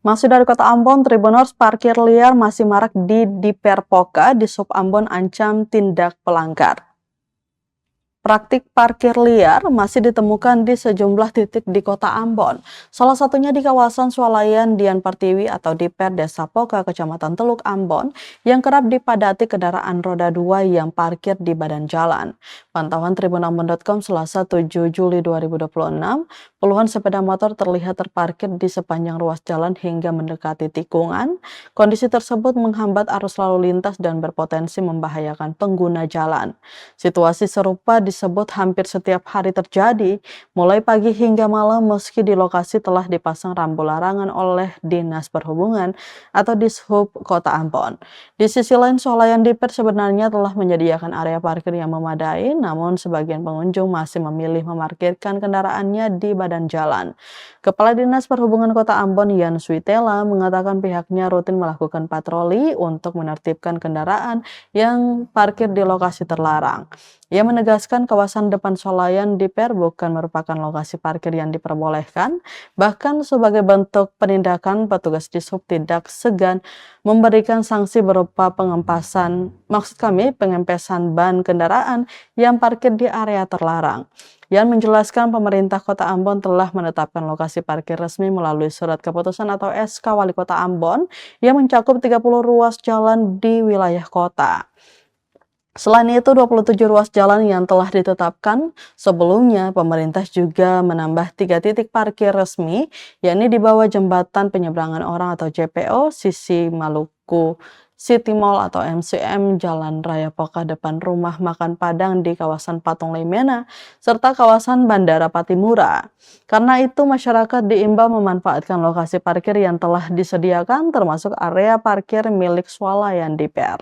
Masih dari Kota Ambon, Tribuners, parkir liar masih marak di Diperpoka di Sub Ambon ancam tindak pelanggar. Praktik parkir liar masih ditemukan di sejumlah titik di Kota Ambon. Salah satunya di kawasan Swalayan Dian Pertiwi atau Diper Desa Poka, Kecamatan Teluk Ambon, yang kerap dipadati kendaraan roda 2 yang parkir di badan jalan. Pantauan tribunambon.com Selasa 7 Juli 2026, puluhan sepeda motor terlihat terparkir di sepanjang ruas jalan hingga mendekati tikungan. Kondisi tersebut menghambat arus lalu lintas dan berpotensi membahayakan pengguna jalan. Situasi serupa disebut hampir setiap hari terjadi, mulai pagi hingga malam meski di lokasi telah dipasang rambu larangan oleh Dinas Perhubungan atau Dishub Kota Ambon. Di sisi lain, Swalayan Diper sebenarnya telah menyediakan area parkir yang memadai, namun sebagian pengunjung masih memilih memarkirkan kendaraannya di badan jalan. Kepala Dinas Perhubungan Kota Ambon, Yan Suitela, mengatakan pihaknya rutin melakukan patroli untuk menertibkan kendaraan yang parkir di lokasi terlarang. Ia menegaskan kawasan depan Swalayan Diper bukan merupakan lokasi parkir yang diperbolehkan, bahkan sebagai bentuk penindakan petugas Dishub tidak segan memberikan sanksi berupa pengempesan ban kendaraan yang parkir di area terlarang. Yan menjelaskan pemerintah Kota Ambon telah menetapkan lokasi parkir resmi melalui surat keputusan atau SK Wali Kota Ambon yang mencakup 30 ruas jalan di wilayah kota. Selain itu, 27 ruas jalan yang telah ditetapkan sebelumnya, pemerintah juga menambah 3 titik parkir resmi, yakni di bawah jembatan penyeberangan orang atau JPO, sisi Maluku City Mall atau MCM, Jalan Raya Poka depan Rumah Makan Padang di kawasan Patung Lemena, serta kawasan Bandara Patimura. Karena itu, masyarakat diimbau memanfaatkan lokasi parkir yang telah disediakan, termasuk area parkir milik Swalayan Diper.